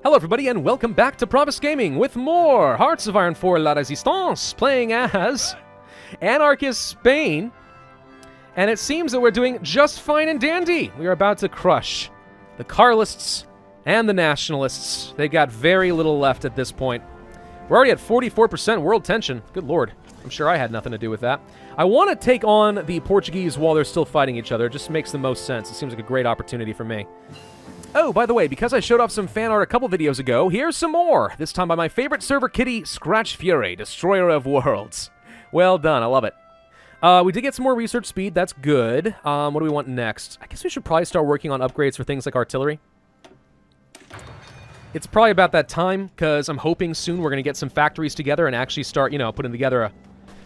Hello everybody and welcome back to Pravus Gaming with more Hearts of Iron for La Résistance, playing as Anarchist Spain. And it seems that we're doing just fine and dandy. We are about to crush the Carlists and the Nationalists. They got very little left at this point. We're already at 44% world tension. Good lord. I'm sure I had nothing to do with that. I want to take on the Portuguese while they're still fighting each other. It just makes the most sense. It seems like a great opportunity for me. Oh, by the way, because I showed off some fan art a couple videos ago, here's some more. This time by my favorite server kitty, Scratch Fury, Destroyer of Worlds. Well done, I love it. We did get some more research speed, that's good. What do we want next? I guess we should probably start working on upgrades for things like artillery. It's probably about that time, because I'm hoping soon we're going to get some factories together and actually start, putting together a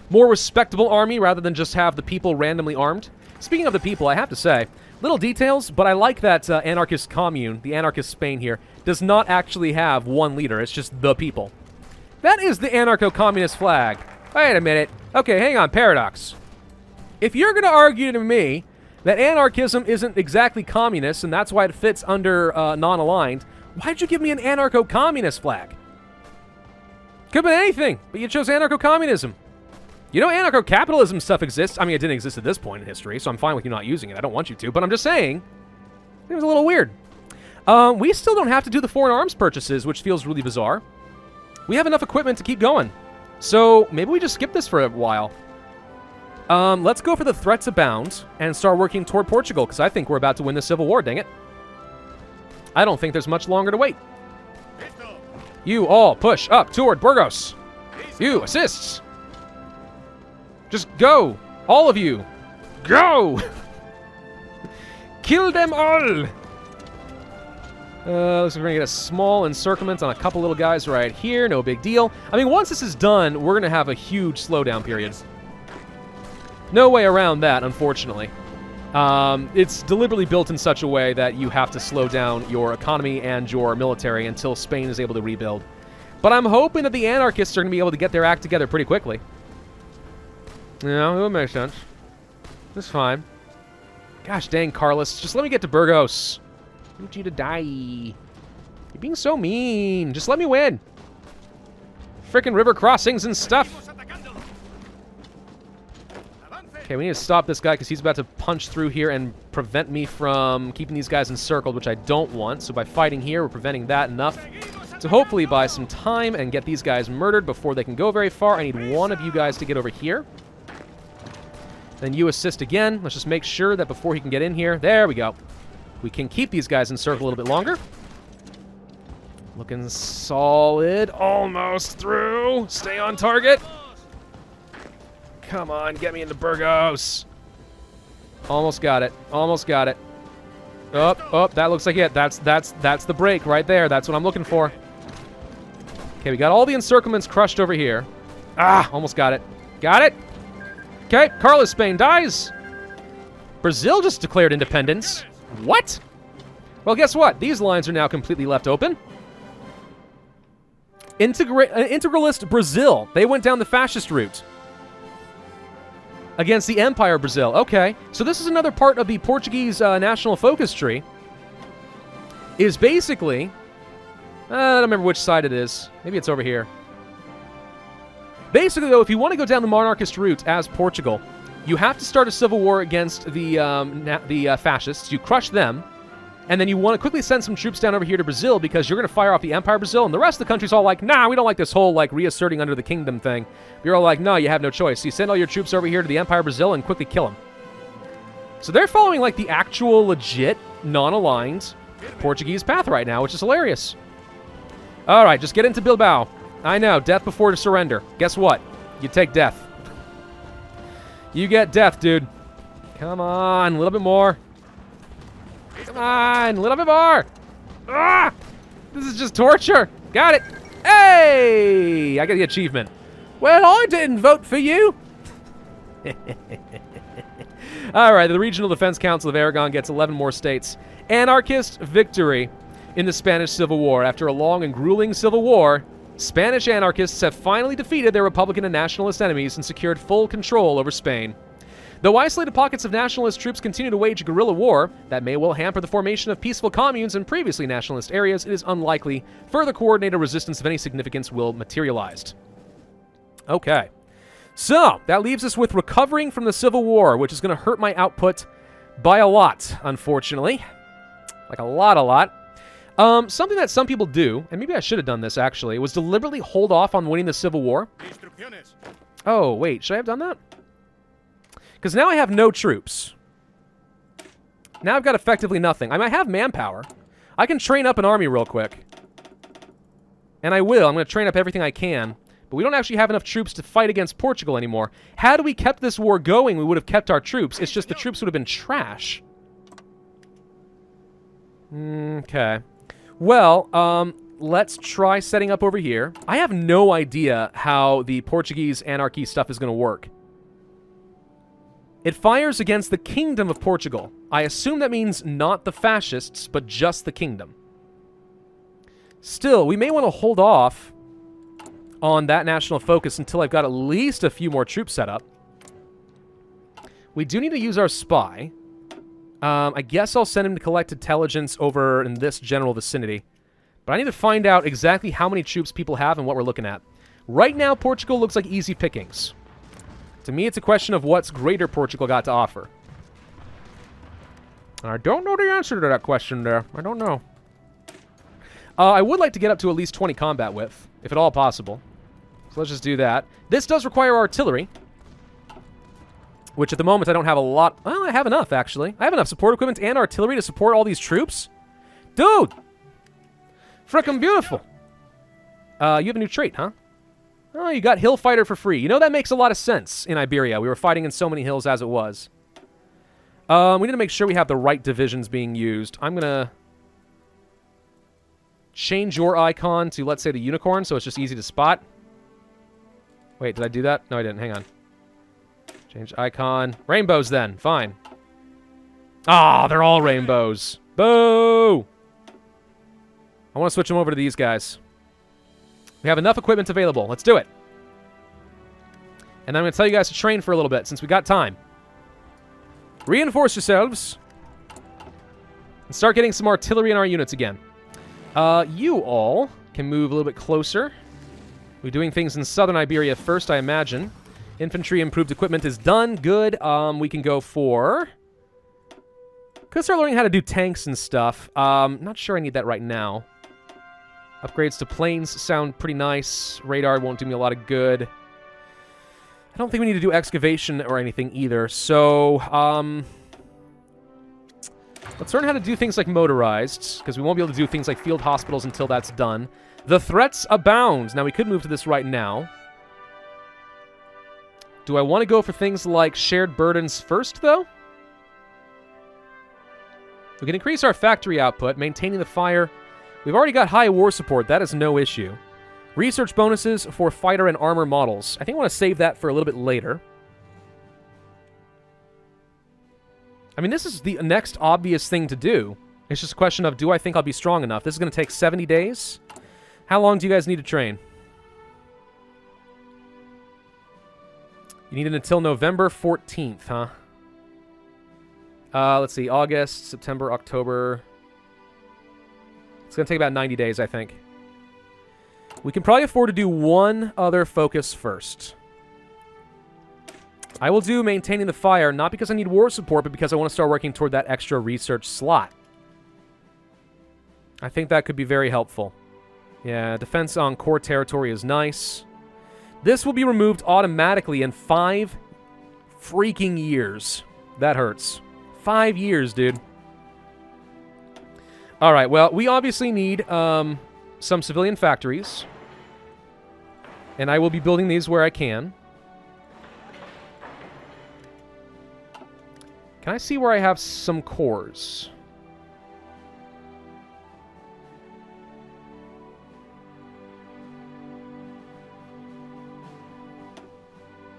more respectable army rather than just have the people randomly armed. Speaking of the people, I have to say, little details, but I like that anarchist commune, the Anarchist Spain here, does not actually have one leader. It's just the people. That is the anarcho-communist flag. Wait a minute. Okay, hang on, paradox. If you're going to argue to me that anarchism isn't exactly communist, and that's why it fits under non-aligned, why'd you give me an anarcho-communist flag? Could have been anything, but you chose anarcho-communism. You know, anarcho-capitalism stuff exists. I mean, it didn't exist at this point in history, so I'm fine with you not using it. I don't want you to, but I'm just saying, it was a little weird. We still don't have to do the foreign arms purchases, which feels really bizarre. We have enough equipment to keep going. So maybe we just skip this for a while. Let's go for the threats abound and start working toward Portugal, because I think we're about to win the Civil War, dang it. I don't think there's much longer to wait. You all push up toward Burgos. You assists. Just go! All of you! Go! Kill them all! Looks like we're gonna get a small encirclement on a couple little guys right here. No big deal. I mean, once this is done, we're gonna have a huge slowdown period. No way around that, unfortunately. It's deliberately built in such a way that you have to slow down your economy and your military until Spain is able to rebuild. But I'm hoping that the anarchists are gonna be able to get their act together pretty quickly. Yeah, it would make sense. That's fine. Gosh dang, Carlos. Just let me get to Burgos. I want you to die. You're being so mean. Just let me win. Frickin' river crossings and stuff. Okay, we need to stop this guy because he's about to punch through here and prevent me from keeping these guys encircled, which I don't want. So by fighting here, we're preventing that enough to hopefully buy some time and get these guys murdered before they can go very far. I need one of you guys to get over here. Then you assist again. Let's just make sure that before he can get in here... There we go. We can keep these guys encircled a little bit longer. Looking solid. Almost through. Stay on target. Come on, get me into Burgos. Almost got it. Almost got it. Oh, that looks like it. That's the break right there. That's what I'm looking for. Okay, we got all the encirclements crushed over here. Ah, almost got it. Got it. Okay, Carlos Spain dies. Brazil just declared independence. What? Well, guess what? These lines are now completely left open. Integralist Brazil. They went down the fascist route against the Empire Brazil. Okay, so this is another part of the Portuguese national focus tree. Is basically... I don't remember which side it is. Maybe it's over here. Basically, though, if you want to go down the monarchist route as Portugal, you have to start a civil war against the fascists. You crush them, and then you want to quickly send some troops down over here to Brazil because you're going to fire off the Empire Brazil, and the rest of the country's all like, nah, we don't like this whole, reasserting under the kingdom thing. You're all like, no, you have no choice. So you send all your troops over here to the Empire Brazil and quickly kill them. So they're following, the actual, legit, non-aligned Portuguese path right now, which is hilarious. All right, just get into Bilbao. I know, death before surrender. Guess what? You take death. You get death, dude. Come on, a little bit more. Come on, a little bit more. Ah! This is just torture. Got it. Hey! I got the achievement. Well, I didn't vote for you. All right, the Regional Defense Council of Aragon gets 11 more states. Anarchist victory in the Spanish Civil War. After a long and grueling civil war, Spanish anarchists have finally defeated their Republican and nationalist enemies and secured full control over Spain. Though isolated pockets of nationalist troops continue to wage guerrilla war that may well hamper the formation of peaceful communes in previously nationalist areas, it is unlikely further coordinated resistance of any significance will materialize. Okay. So, that leaves us with recovering from the Civil War, which is going to hurt my output by a lot, unfortunately. Like a lot. Something that some people do, and maybe I should have done this actually, was deliberately hold off on winning the Civil War. Oh, wait, should I have done that? Because now I have no troops. Now I've got effectively nothing. I might have manpower. I can train up an army real quick. And I will. I'm going to train up everything I can. But we don't actually have enough troops to fight against Portugal anymore. Had we kept this war going, we would have kept our troops. It's just the troops would have been trash. Okay. Well, let's try setting up over here. I have no idea how the Portuguese anarchy stuff is going to work. It fires against the Kingdom of Portugal. I assume that means not the fascists, but just the kingdom. Still, we may want to hold off on that national focus until I've got at least a few more troops set up. We do need to use our spy. I guess I'll send him to collect intelligence over in this general vicinity. But I need to find out exactly how many troops people have and what we're looking at. Right now, Portugal looks like easy pickings. To me, it's a question of what's greater Portugal got to offer. I don't know the answer to that question there. I don't know. I would like to get up to at least 20 combat width, if at all possible. So let's just do that. This does require artillery, which at the moment I don't have a lot. Well, I have enough, actually. I have enough support equipment and artillery to support all these troops. Dude! Frickin' beautiful. You have a new trait, huh? Oh, you got Hill Fighter for free. You know, that makes a lot of sense in Iberia. We were fighting in so many hills as it was. We need to make sure we have the right divisions being used. I'm going to change your icon to, let's say, the unicorn, so it's just easy to spot. Wait, did I do that? No, I didn't. Hang on. Change icon. Rainbows, then. Fine. Ah, they're all rainbows. Boo! I want to switch them over to these guys. We have enough equipment available. Let's do it. And I'm going to tell you guys to train for a little bit, since we got time. Reinforce yourselves. And start getting some artillery in our units again. You all can move a little bit closer. We're doing things in southern Iberia first, I imagine. Infantry improved equipment is done. Good. We can go for... Could start learning how to do tanks and stuff. Not sure I need that right now. Upgrades to planes sound pretty nice. Radar won't do me a lot of good. I don't think we need to do excavation or anything either. So, let's learn how to do things like motorized, because we won't be able to do things like field hospitals until that's done. The threats abound. Now, we could move to this right now. Do I want to go for things like shared burdens first, though? We can increase our factory output, maintaining the fire. We've already got high war support. That is no issue. Research bonuses for fighter and armor models. I think I want to save that for a little bit later. I mean, this is the next obvious thing to do. It's just a question of, do I think I'll be strong enough? This is going to take 70 days. How long do you guys need to train? You need it until November 14th, huh? Let's see. August, September, October. It's going to take about 90 days, I think. We can probably afford to do one other focus first. I will do maintaining the fire, not because I need war support, but because I want to start working toward that extra research slot. I think that could be very helpful. Yeah, defense on core territory is nice. This will be removed automatically in 5 freaking years. That hurts. 5 years, dude. Alright, well, we obviously need some civilian factories. And I will be building these where I can. Can I see where I have some cores?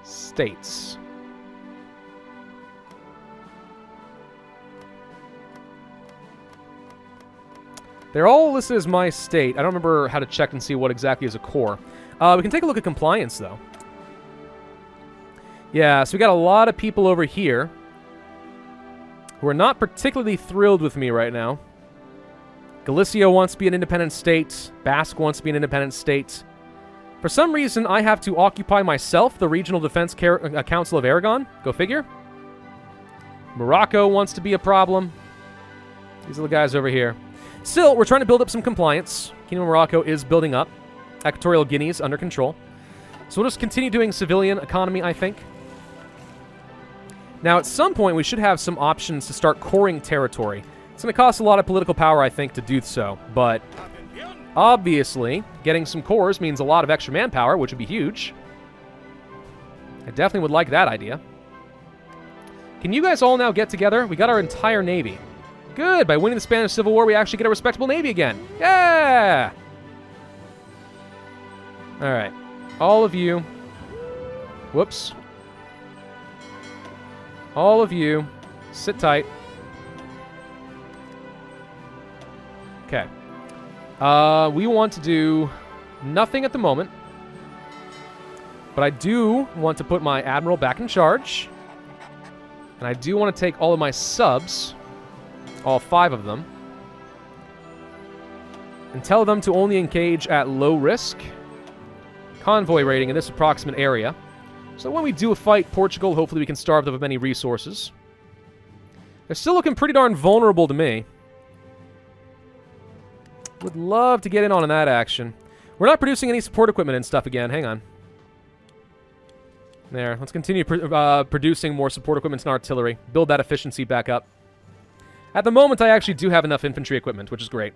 States. They're all listed as my state. I don't remember how to check and see what exactly is a core. We can take a look at compliance, though. Yeah, so we got a lot of people over here who are not particularly thrilled with me right now. Galicia wants to be an independent state. Basque wants to be an independent state. For some reason, I have to occupy myself the Regional Defense Council of Aragon. Go figure. Morocco wants to be a problem. These are the guys over here. Still, we're trying to build up some compliance. Kingdom of Morocco is building up. Equatorial Guinea is under control. So we'll just continue doing civilian economy, I think. Now, at some point, we should have some options to start coring territory. It's going to cost a lot of political power, I think, to do so. But obviously, getting some cores means a lot of extra manpower, which would be huge. I definitely would like that idea. Can you guys all now get together? We got our entire navy. Good. By winning the Spanish Civil War, we actually get a respectable navy again. Yeah! All right. All of you. Whoops. All of you. Sit tight. Okay. We want to do nothing at the moment. But I do want to put my admiral back in charge. And I do want to take all of my subs, all 5 of them, and tell them to only engage at low risk convoy rating in this approximate area. So when we do fight Portugal, hopefully we can starve them of any resources. They're still looking pretty darn vulnerable to me. Would love to get in on that action. We're not producing any support equipment and stuff again. Hang on. There. Let's continue producing more support equipment and artillery. Build that efficiency back up. At the moment, I actually do have enough infantry equipment, which is great.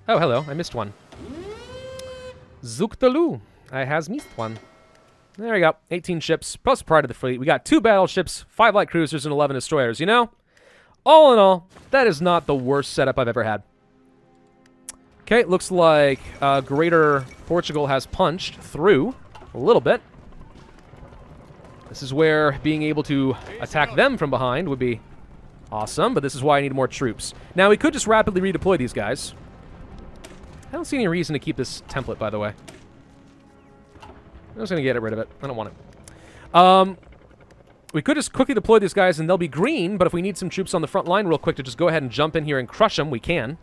Oh, hello. I missed one. Zuktalu. I has missed one. There we go. 18 ships, plus part of the fleet. We got 2 battleships, 5 light cruisers, and 11 destroyers. You know, all in all, that is not the worst setup I've ever had. Okay, it looks like Greater Portugal has punched through a little bit. This is where being able to attack them from behind would be awesome, but this is why I need more troops. Now, we could just rapidly redeploy these guys. I don't see any reason to keep this template, by the way. I'm just going to get rid of it. I don't want it. We could just quickly deploy these guys, and they'll be green, but if we need some troops on the front line real quick to just go ahead and jump in here and crush them, we can.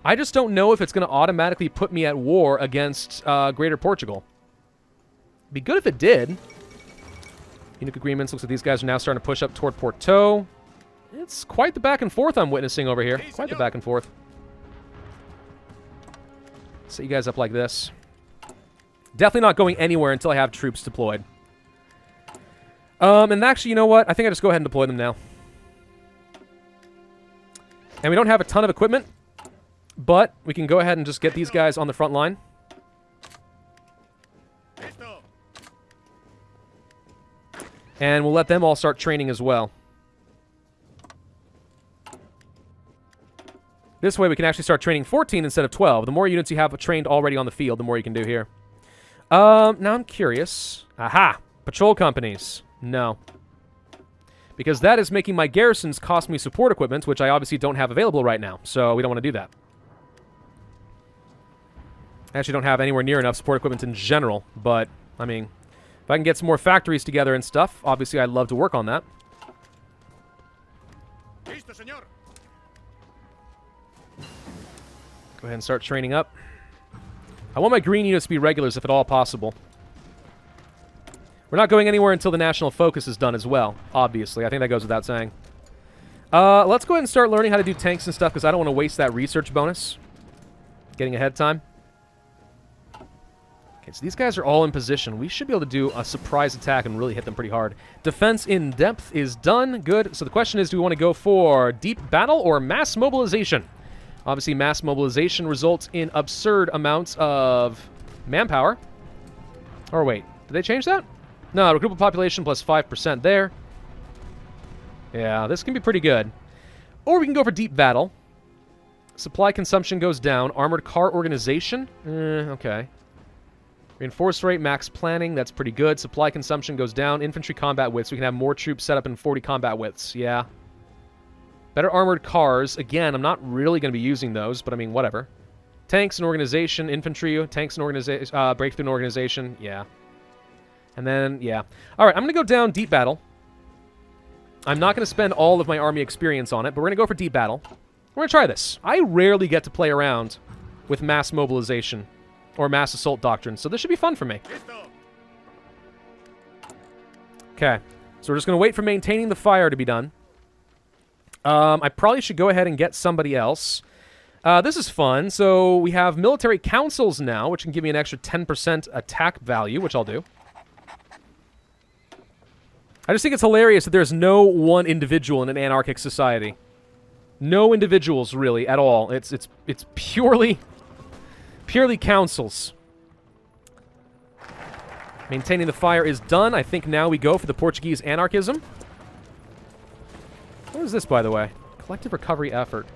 I just don't know if it's going to automatically put me at war against Greater Portugal. It'd be good if it did. Unique agreements. Looks like these guys are now starting to push up toward Porto. It's quite the back and forth I'm witnessing over here. Quite the back and forth. Set you guys up like this. Definitely not going anywhere until I have troops deployed. And actually, you know what? I think I just go ahead and deploy them now. And we don't have a ton of equipment, but we can go ahead and just get these guys on the front line. And we'll let them all start training as well. This way we can actually start training 14 instead of 12. The more units you have trained already on the field, the more you can do here. Now I'm curious. Aha! Patrol companies. No. Because that is making my garrisons cost me support equipment, which I obviously don't have available right now. So we don't want to do that. I actually don't have anywhere near enough support equipment in general. But, I mean, if I can get some more factories together and stuff, obviously I'd love to work on that. Go ahead and start training up. I want my green units to be regulars if at all possible. We're not going anywhere until the national focus is done as well, obviously. I think that goes without saying. Let's go ahead and start learning how to do tanks and stuff because I don't want to waste that research bonus. Getting ahead time. Okay, so these guys are all in position. We should be able to do a surprise attack and really hit them pretty hard. Defense in depth is done. Good. So the question is, do we want to go for deep battle or mass mobilization? Obviously, mass mobilization results in absurd amounts of manpower. Or wait, did they change that? No, recruitable population plus 5% there. Yeah, this can be pretty good. Or we can go for deep battle. Supply consumption goes down. Armored car organization? Okay. Reinforced rate, max planning, that's pretty good. Supply consumption goes down. Infantry combat widths, we can have more troops set up in 40 combat widths. Yeah. Better armored cars. Again, I'm not really going to be using those, but I mean, whatever. Tanks and organization, infantry, tanks and organization, breakthrough and organization, yeah. And then, yeah. Alright, I'm going to go down deep battle. I'm not going to spend all of my army experience on it, but we're going to go for deep battle. We're going to try this. I rarely get to play around with mass mobilization or mass assault doctrine, so this should be fun for me. Okay, so we're just going to wait for maintaining the fire to be done. I probably should go ahead and get somebody else. This is fun. So we have military councils now, which can give me an extra 10% attack value, which I'll do. I just think it's hilarious that there's no one individual in an anarchic society. No individuals, really, at all. It's purely councils. Maintaining the fire is done. I think now we go for the Portuguese anarchism. What is this, by the way? Collective recovery effort.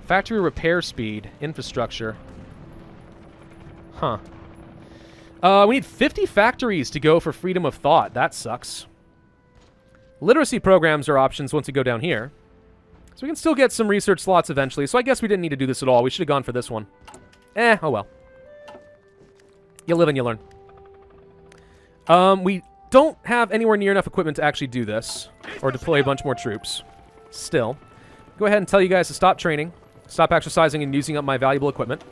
Factory repair speed. Infrastructure. Huh. We need 50 factories to go for freedom of thought. That sucks. Literacy programs are options once you go down here. So we can still get some research slots eventually. So I guess we didn't need to do this at all. We should have gone for this one. Oh well. You live and you learn. We don't have anywhere near enough equipment to actually do this. Or deploy a bunch more troops. Still. Go ahead and tell you guys to stop training. Stop exercising and using up my valuable equipment.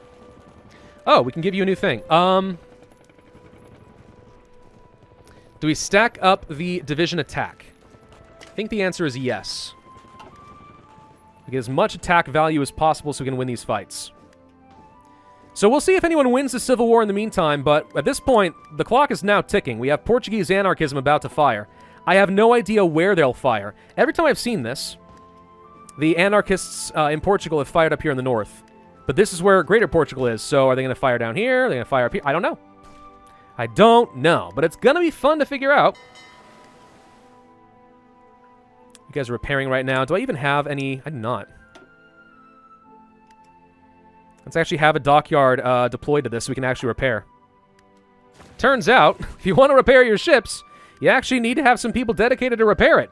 Oh, we can give you a new thing. Do we stack up the division attack? I think the answer is yes. We get as much attack value as possible so we can win these fights. So we'll see if anyone wins the Civil War in the meantime, but at this point, the clock is now ticking. We have Portuguese anarchism about to fire. I have no idea where they'll fire. Every time I've seen this, the anarchists in Portugal have fired up here in the north. But this is where Greater Portugal is, so are they going to fire down here? Are they going to fire up here? I don't know. I don't know, but it's going to be fun to figure out. You guys are repairing right now. Do I even have any? I do not. Let's actually have a dockyard deployed to this so we can actually repair. Turns out, if you want to repair your ships, you actually need to have some people dedicated to repair it.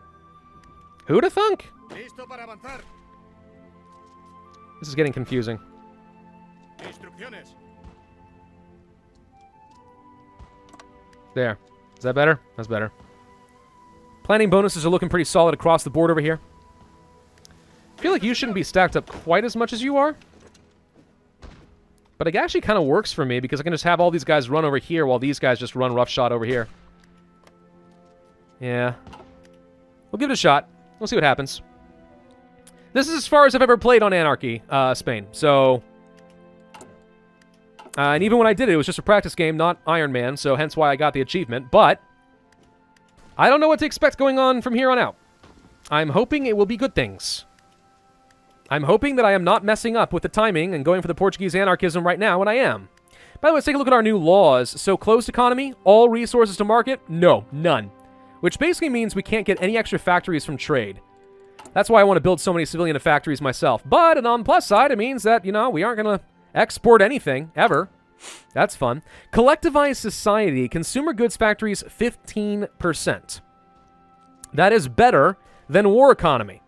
Who'd have thunk? This is getting confusing. There. Is that better? That's better. Planning bonuses are looking pretty solid across the board over here. I feel like you shouldn't be stacked up quite as much as you are. But it actually kind of works for me because I can just have all these guys run over here while these guys just run roughshod over here. Yeah. We'll give it a shot. We'll see what happens. This is as far as I've ever played on Anarchy, Spain. So... and even when I did it, it was just a practice game, not Iron Man, so hence why I got the achievement. But I don't know what to expect going on from here on out. I'm hoping it will be good things. I'm hoping that I am not messing up with the timing and going for the Portuguese anarchism right now, and I am. By the way, let's take a look at our new laws. So, closed economy, all resources to market? No, none. Which basically means we can't get any extra factories from trade. That's why I want to build so many civilian factories myself. But, and on the plus side, it means that, you know, we aren't going to export anything, ever. That's fun. Collectivized society, consumer goods factories, 15%. That is better than war economy.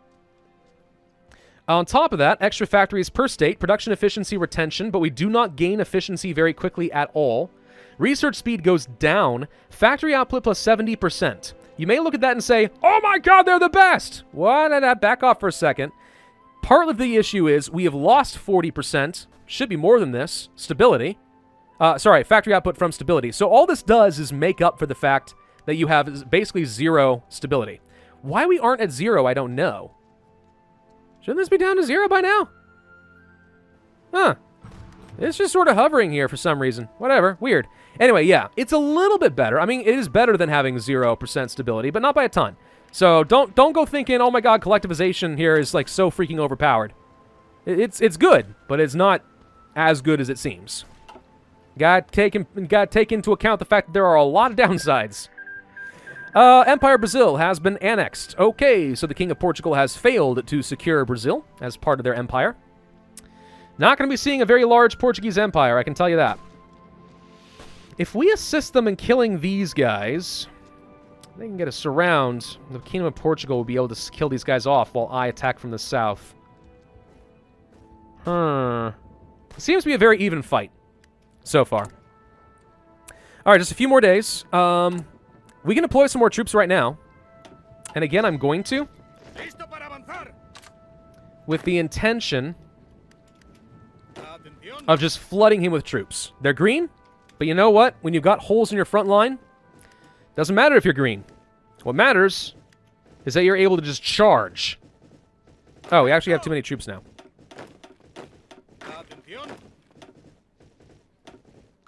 On top of that, extra factories per state, production efficiency, retention, but we do not gain efficiency very quickly at all. Research speed goes down. Factory output plus 70%. You may look at that and say, oh my god, they're the best! What? Back off for a second. Part of the issue is we have lost 40%. Should be more than this. Stability. Sorry, factory output from stability. So all this does is make up for the fact that you have basically zero stability. Why we aren't at zero, I don't know. Shouldn't this be down to 0 by now? Huh. It's just sort of hovering here for some reason. Whatever. Weird. Anyway, yeah. It's a little bit better. I mean, it is better than having 0% stability, but not by a ton. So don't go thinking, oh my god, collectivization here is like so freaking overpowered. It's good, but it's not as good as it seems. Gotta take into account the fact that there are a lot of downsides. Empire Brazil has been annexed. Okay, so the King of Portugal has failed to secure Brazil as part of their empire. Not going to be seeing a very large Portuguese empire, I can tell you that. If we assist them in killing these guys, they can get a surround. The Kingdom of Portugal will be able to kill these guys off while I attack from the south. It seems to be a very even fight so far. All right, just a few more days. We can deploy some more troops right now. And again, I'm going to. With the intention of just flooding him with troops. They're green, but you know what? When you've got holes in your front line, doesn't matter if you're green. What matters is that you're able to just charge. Oh, we actually have too many troops now.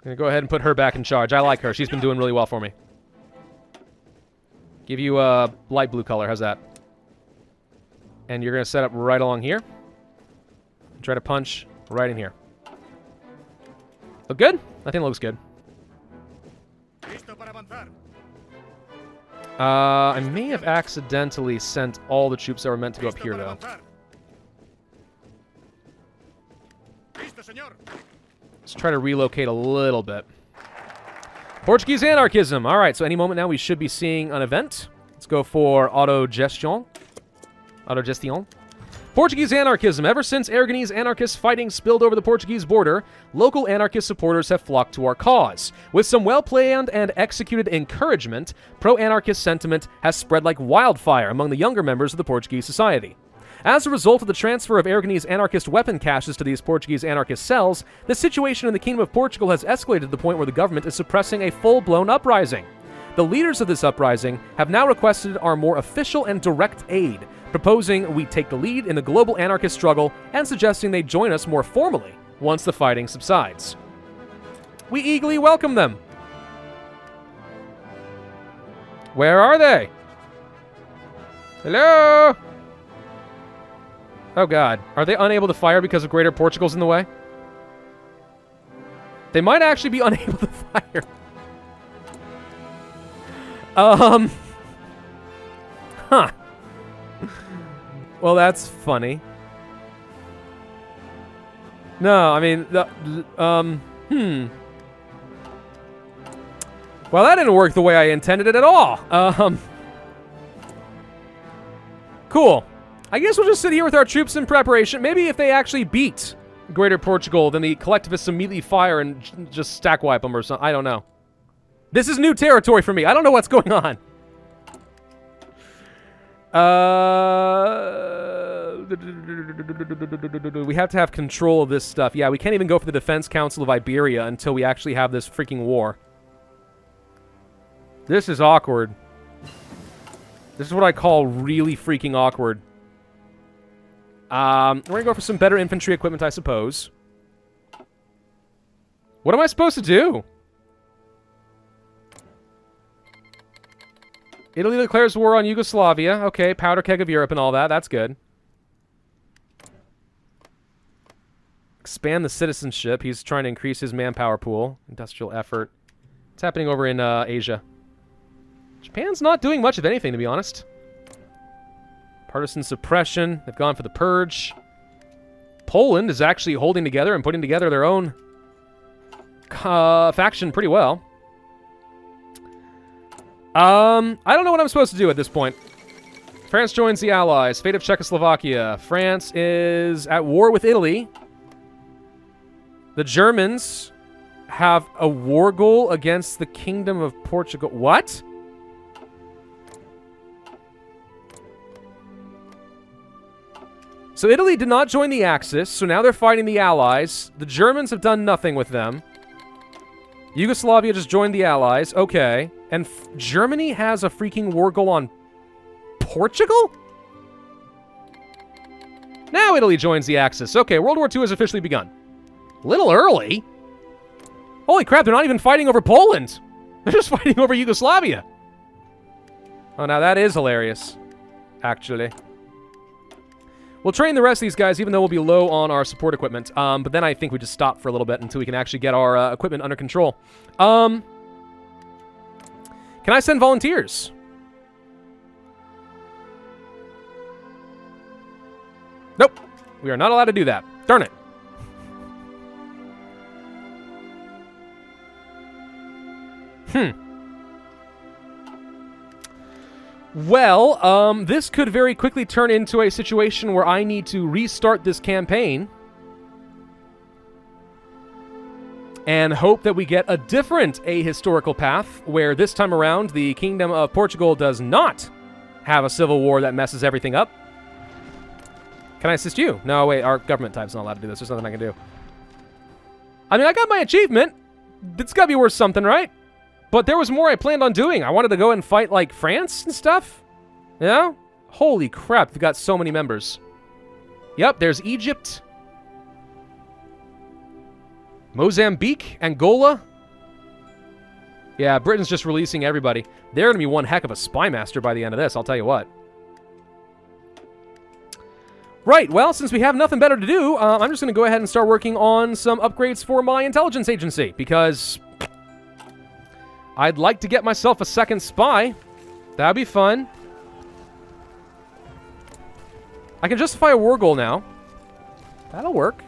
I'm gonna go ahead and put her back in charge. I like her. She's been doing really well for me. Give you a light blue color. How's that? And you're gonna set up right along here. Try to punch right in here. Look good? I think it looks good. I may have accidentally sent all the troops that were meant to go up here, though. Let's try to relocate a little bit. Portuguese anarchism. All right, so any moment now we should be seeing an event. Let's go for autogestion. Autogestion. Portuguese anarchism. Ever since Aragonese anarchist fighting spilled over the Portuguese border, local anarchist supporters have flocked to our cause. With some well-planned and executed encouragement, pro-anarchist sentiment has spread like wildfire among the younger members of the Portuguese society. As a result of the transfer of Aragonese anarchist weapon caches to these Portuguese anarchist cells, the situation in the Kingdom of Portugal has escalated to the point where the government is suppressing a full-blown uprising. The leaders of this uprising have now requested our more official and direct aid, proposing we take the lead in the global anarchist struggle and suggesting they join us more formally once the fighting subsides. We eagerly welcome them. Where are they? Hello? Oh god, are they unable to fire because of Greater Portugal's in the way? They might actually be unable to fire. Huh. Well, that's funny. No, I mean, Well, that didn't work the way I intended it at all. Cool. I guess we'll just sit here with our troops in preparation. Maybe if they actually beat Greater Portugal, then the collectivists immediately fire and just stack wipe them or something. I don't know. This is new territory for me. I don't know what's going on. We have to have control of this stuff. Yeah, we can't even go for the Defense Council of Iberia until we actually have this freaking war. This is awkward. This is what I call really freaking awkward. We're gonna go for some better infantry equipment, I suppose. What am I supposed to do? Italy declares war on Yugoslavia. Okay, powder keg of Europe and all that. That's good. Expand the citizenship. He's trying to increase his manpower pool. Industrial effort. What's happening over in Asia? Japan's not doing much of anything, to be honest. Partisan suppression. They've gone for the purge. Poland is actually holding together and putting together their own faction pretty well. I don't know what I'm supposed to do at this point. France joins the Allies. Fate of Czechoslovakia. France is at war with Italy. The Germans have a war goal against the Kingdom of Portugal. What? So Italy did not join the Axis, so now they're fighting the Allies. The Germans have done nothing with them. Yugoslavia just joined the Allies. Okay. And Germany has a freaking war goal on Portugal? Now Italy joins the Axis. Okay, World War II has officially begun. Little early? Holy crap, they're not even fighting over Poland. They're just fighting over Yugoslavia. Oh, now that is hilarious, actually. We'll train the rest of these guys, even though we'll be low on our support equipment. But then I think we just stop for a little bit until we can actually get our equipment under control. Can I send volunteers? Nope. We are not allowed to do that. Darn it. Well, this could very quickly turn into a situation where I need to restart this campaign. and hope that we get a different ahistorical path, where this time around the Kingdom of Portugal does not have a civil war that messes everything up. Can I assist you? No, wait, our government type's not allowed to do this. There's nothing I can do. I mean, I got my achievement. It's gotta be worth something, right? But there was more I planned on doing. I wanted to go and fight, like, France and stuff. Yeah? Holy crap, we've got so many members. Yep, there's Egypt. Mozambique, Angola. Yeah, Britain's just releasing everybody. They're going to be one heck of a spy master by the end of this, I'll tell you what. Right, well, since we have nothing better to do, I'm just going to go ahead and start working on some upgrades for my intelligence agency, because I'd like to get myself a second spy. That'd be fun. I can justify a war goal now. That'll work.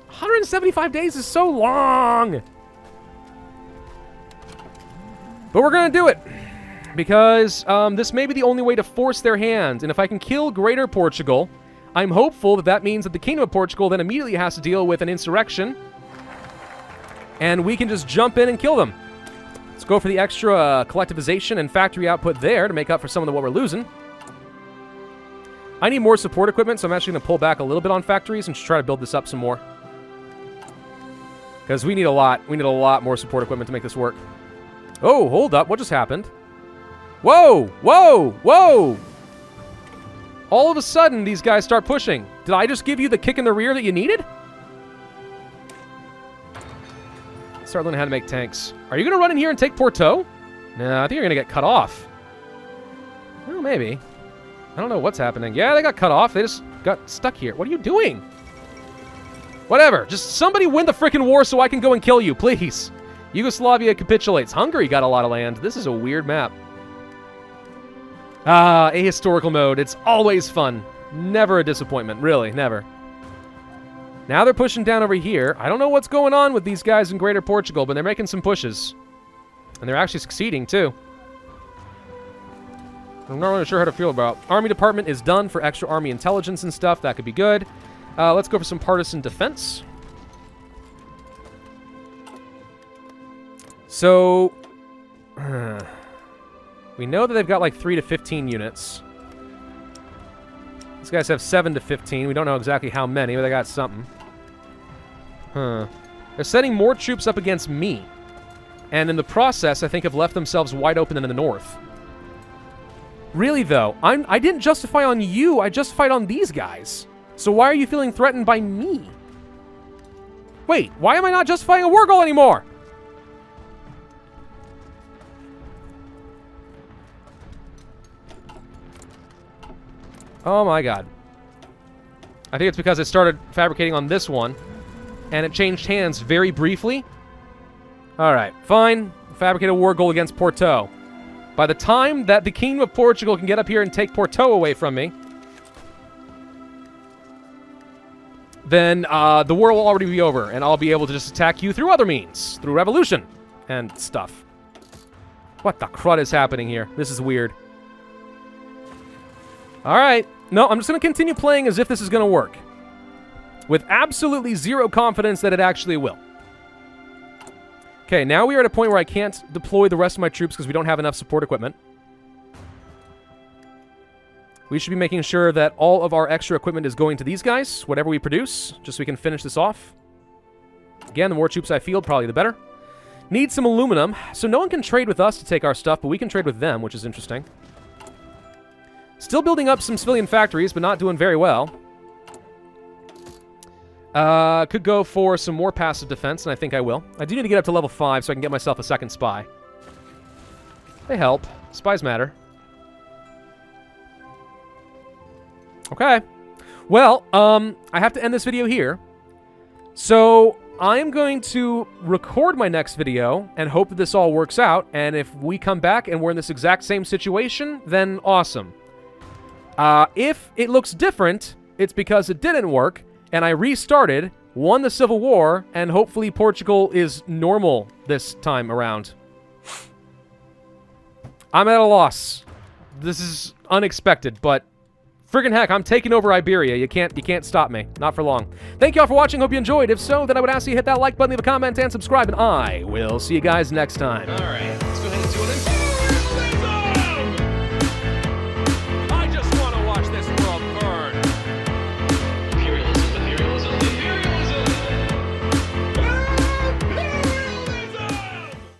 175 days is so long. But we're going to do it. Because this may be the only way to force their hand. And if I can kill Greater Portugal, I'm hopeful that that means that the Kingdom of Portugal then immediately has to deal with an insurrection. And we can just jump in and kill them. Let's go for the extra collectivization and factory output there to make up for some of what we're losing. I need more support equipment, so I'm actually going to pull back a little bit on factories and just try to build this up some more. Because we need a lot. We need a lot more support equipment to make this work. Oh, hold up. What just happened? Whoa! Whoa! Whoa! All of a sudden, these guys start pushing. Did I just give you the kick in the rear that you needed? Start learning how to make tanks. Are you going to run in here and take Porto? No, I think you're going to get cut off. Well, maybe. I don't know what's happening. Yeah, they got cut off. They just got stuck here. What are you doing? Whatever. Just somebody win the frickin' war so I can go and kill you, please. Yugoslavia capitulates. Hungary got a lot of land. This is a weird map. Ah, ahistorical mode. It's always fun. Never a disappointment. Really, never. Now they're pushing down over here. I don't know what's going on with these guys in Greater Portugal, but they're making some pushes. And they're actually succeeding, too. I'm not really sure how to feel about. Army department is done for extra army intelligence and stuff. That could be good. Let's go for some partisan defense. So, we know that they've got like 3 to 15 units. These guys have 7 to 15. We don't know exactly how many, but they got something. Huh. They're sending more troops up against me. And in the process, I think have left themselves wide open in the north. Really, though, I didn't justify on you. I justified on these guys. So why are you feeling threatened by me? Wait, why am I not justifying a war goal anymore? Oh my god. I think it's because I started fabricating on this one, and it changed hands very briefly. Alright, fine. Fabricate a war goal against Porto. By the time that the Kingdom of Portugal can get up here and take Porto away from me, then the war will already be over, and I'll be able to just attack you through other means. Through revolution and stuff. What the crud is happening here? This is weird. Alright. No, I'm just going to continue playing as if this is going to work. With absolutely zero confidence that it actually will. Okay, now we are at a point where I can't deploy the rest of my troops because we don't have enough support equipment. We should be making sure that all of our extra equipment is going to these guys, whatever we produce, just so we can finish this off. Again, the more troops I field, probably the better. Need some aluminum, so no one can trade with us to take our stuff, but we can trade with them, which is interesting. Still building up some civilian factories, but not doing very well. Could go for some more passive defense, and I think I will. I do need to get up to level 5 so I can get myself a second spy. They help. Spies matter. Okay. Well, I have to end this video here. So, I'm going to record my next video and hope that this all works out. And if we come back and we're in this exact same situation, then awesome. If it looks different, it's because it didn't work, and I restarted, won the Civil War, and hopefully Portugal is normal this time around. I'm at a loss. This is unexpected, but Friggin' heck, I'm taking over Iberia. You can't stop me. Not for long. Thank you all for watching. Hope you enjoyed. If so, then I would ask you to hit that like button, leave a comment, and subscribe. And I will see you guys next time. All right, let's go ahead and do it.